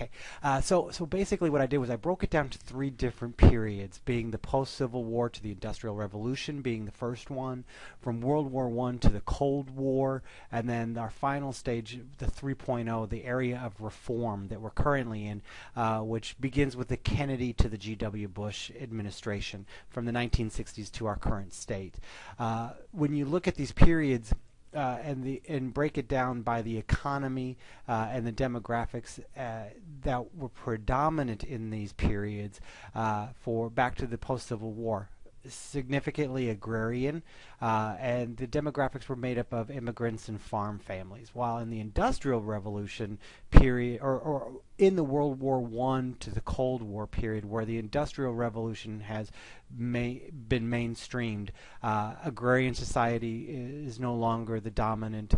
Okay, so basically what I did was I broke it down to three different periods, being the post-Civil War to the Industrial Revolution being the first one, from World War I to the Cold War, and then our final stage, the 3.0, the area of reform that we're currently in, which begins with the Kennedy to the G.W. Bush administration from the 1960s to our current state. When you look at these periods, and break it down by the economy and the demographics that were predominant in these periods for back to the post-Civil War. Significantly agrarian, and the demographics were made up of immigrants and farm families. While in the Industrial Revolution period, or in the World War I to the Cold War period, where the Industrial Revolution has been mainstreamed, agrarian society is no longer the dominant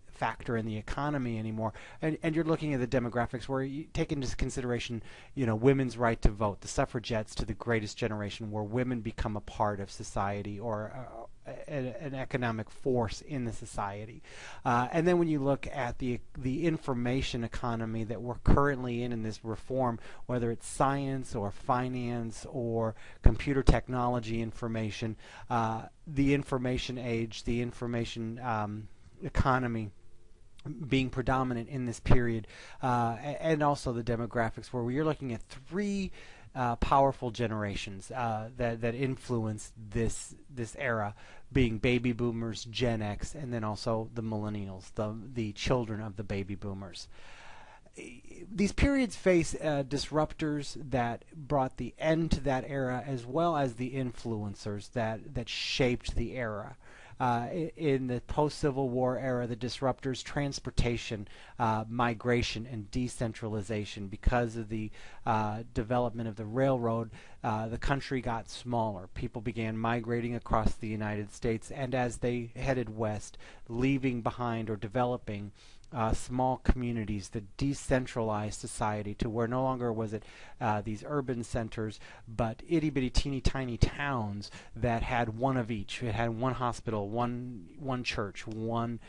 factor in the economy anymore, and you're looking at the demographics where you take into consideration, women's right to vote, the suffragettes to the greatest generation, where women become a part of society or an economic force in the society. And then when you look at the information economy that we're currently in this reform, whether it's science or finance or computer technology information, the information age, the information economy being predominant in this period, and also the demographics, where you're looking at three powerful generations that influenced this era, being baby boomers, Gen X, and then also the millennials, the children of the baby boomers. These periods face disruptors that brought the end to that era, as well as the influencers that shaped the era. In the post-Civil War era, the disruptors, transportation, migration, and decentralization. Because of the development of the railroad, the country got smaller. People began migrating across the United States, and as they headed west, leaving behind or developing small communities that decentralized society to where no longer was it these urban centers, but itty-bitty teeny tiny towns that had one of each. It had one hospital, one church, one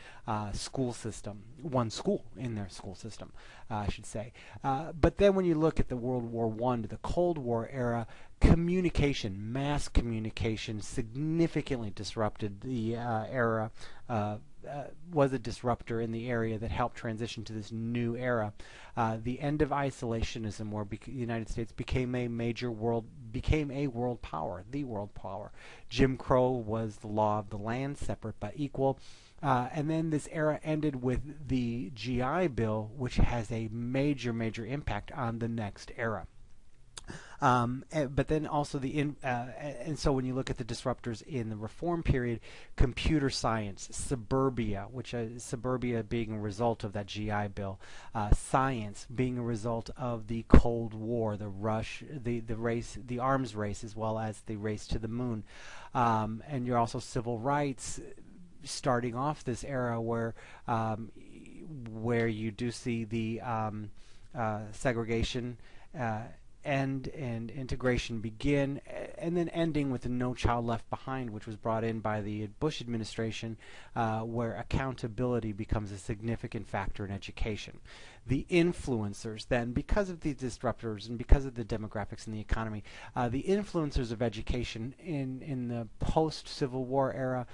school system, one school in their school system, I should say. But then when you look at the World War I to the Cold War era, communication, mass communication, significantly disrupted the era. Was a disruptor in the area that helped transition to this new era. The end of isolationism, where the United States became a world power, the world power. Jim Crow was the law of the land, separate but equal. And then this era ended with the GI Bill, which has a major impact on the next era. But then also and so when you look at the disruptors in the reform period, computer science, suburbia, which suburbia being a result of that GI Bill, science being a result of the Cold War, the rush, the race, the arms race, as well as the race to the moon, and you're also civil rights, starting off this era where you do see the segregation end and integration begin, and then ending with the No Child Left Behind, which was brought in by the Bush administration, where accountability becomes a significant factor in education. The influencers then, because of these disruptors and because of the demographics in the economy, the influencers of education in the post-Civil War era,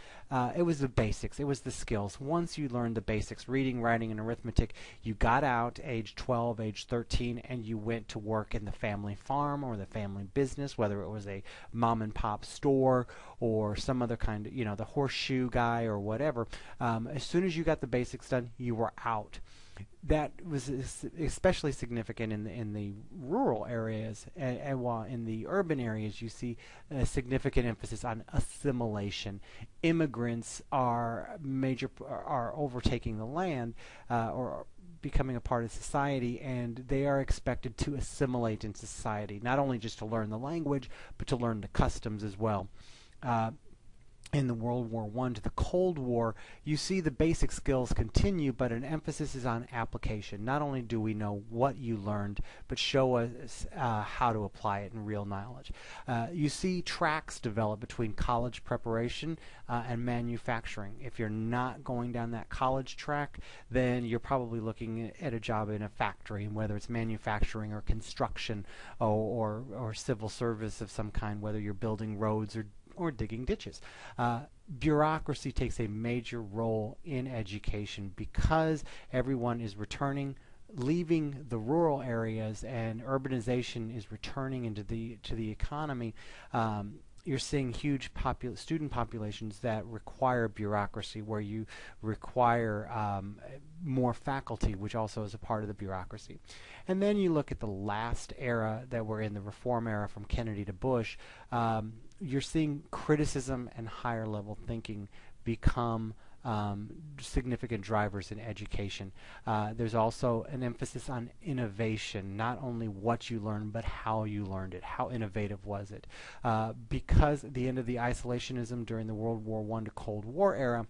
it was the basics, it was the skills. Once you learned the basics, reading, writing, and arithmetic, you got out age 12, age 13, and you went to work in the family farm or the family business, whether it was a mom and pop store or some other kind of, the horseshoe guy or whatever. As soon as you got the basics done, you were out. That was especially significant in the rural areas, and while in the urban areas you see a significant emphasis on assimilation. Immigrants are overtaking the land or becoming a part of society, and they are expected to assimilate into society, not only just to learn the language, but to learn the customs as well. in the World War I to the Cold War, you see the basic skills continue, but an emphasis is on application. Not only do we know what you learned, but show us how to apply it in real knowledge. You see tracks develop between college preparation and manufacturing. If you're not going down that college track, then you're probably looking at a job in a factory, whether it's manufacturing or construction or civil service of some kind, whether you're building roads or digging ditches. Bureaucracy takes a major role in education because everyone is leaving the rural areas, and urbanization is returning into the economy. You're seeing huge student populations that require bureaucracy, where you require more faculty, which also is a part of the bureaucracy. And then you look at the last era that we're in, the reform era from Kennedy to Bush. You're seeing criticism and higher level thinking become significant drivers in education. There's also an emphasis on innovation, not only what you learned, but how you learned it. How innovative was it? Because at the end of the isolationism during the World War I to Cold War era,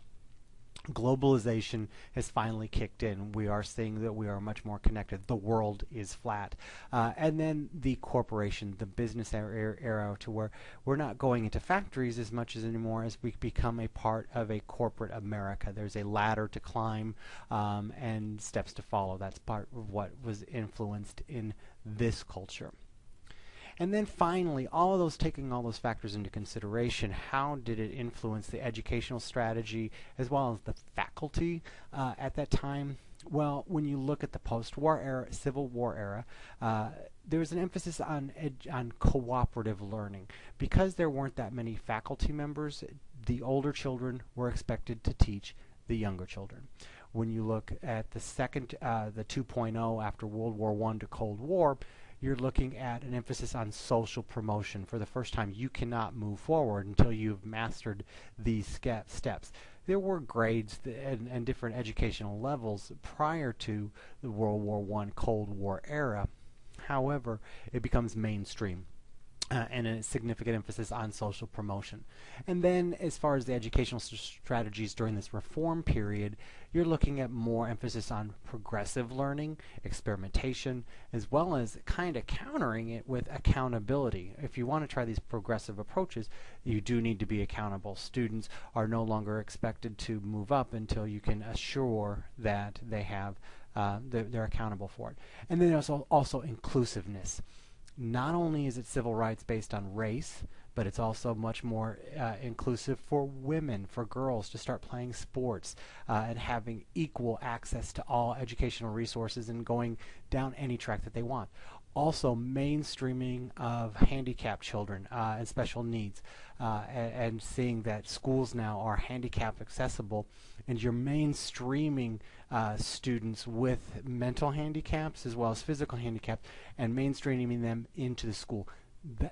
globalization has finally kicked in. We are seeing that we are much more connected. The world is flat. And then the corporation, the business era, to where we're not going into factories as much as anymore as we become a part of a corporate America. There's a ladder to climb and steps to follow. That's part of what was influenced in this culture. And then finally, taking all those factors into consideration, how did it influence the educational strategy as well as the faculty at that time? Well, when you look at the post-war era, Civil War era, there was an emphasis on cooperative learning. Because there weren't that many faculty members, the older children were expected to teach the younger children. When you look at the 2.0 after World War I to Cold War, you're looking at an emphasis on social promotion. For the first time, you cannot move forward until you've mastered these steps. There were grades and different educational levels prior to the World War I Cold War era. However, it becomes mainstream. And a significant emphasis on social promotion. And then as far as the educational strategies during this reform period, you're looking at more emphasis on progressive learning, experimentation, as well as kind of countering it with accountability. If you want to try these progressive approaches, you do need to be accountable. Students are no longer expected to move up until you can assure that they have they're accountable for it. And then there's also inclusiveness. Not only is it civil rights based on race, but it's also much more inclusive for women, for girls to start playing sports and having equal access to all educational resources and going down any track that they want. Also, mainstreaming of handicapped children and special needs, and seeing that schools now are handicap accessible, and you're mainstreaming students with mental handicaps as well as physical handicaps, and mainstreaming them into the school.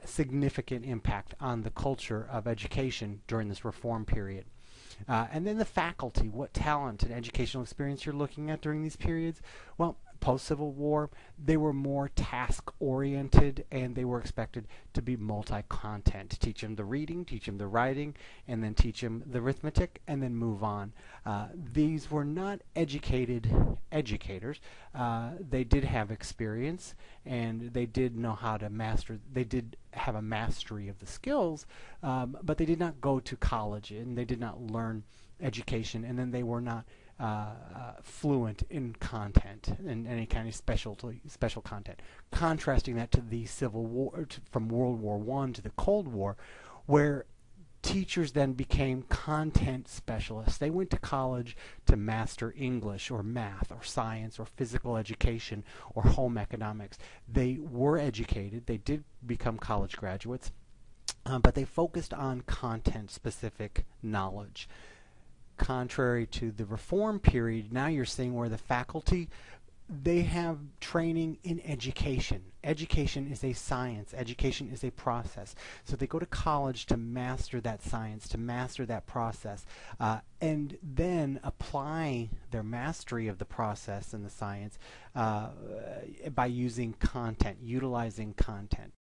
Significant impact on the culture of education during this reform period. And then the faculty, what talent and educational experience you're looking at during these periods. Well, post-Civil War, they were more task-oriented, and they were expected to be multi-content. Teach them the reading, teach them the writing, and then teach them the arithmetic, and then move on. These were not educated educators. They did have experience, and they did know how to master. They did have a mastery of the skills, but they did not go to college, and they did not learn education, and then they were not fluent in content and any kind of special content. Contrasting that to the Civil War, from World War I to the Cold War, where teachers then became content specialists. They went to college to master English or math or science or physical education or home economics. They were educated. They did become college graduates, but they focused on content-specific knowledge. Contrary to the reform period, now you're seeing where the faculty, they have training in education. Education is a science. Education is a process. So they go to college to master that science, to master that process, and then apply their mastery of the process and the science by using content, utilizing content.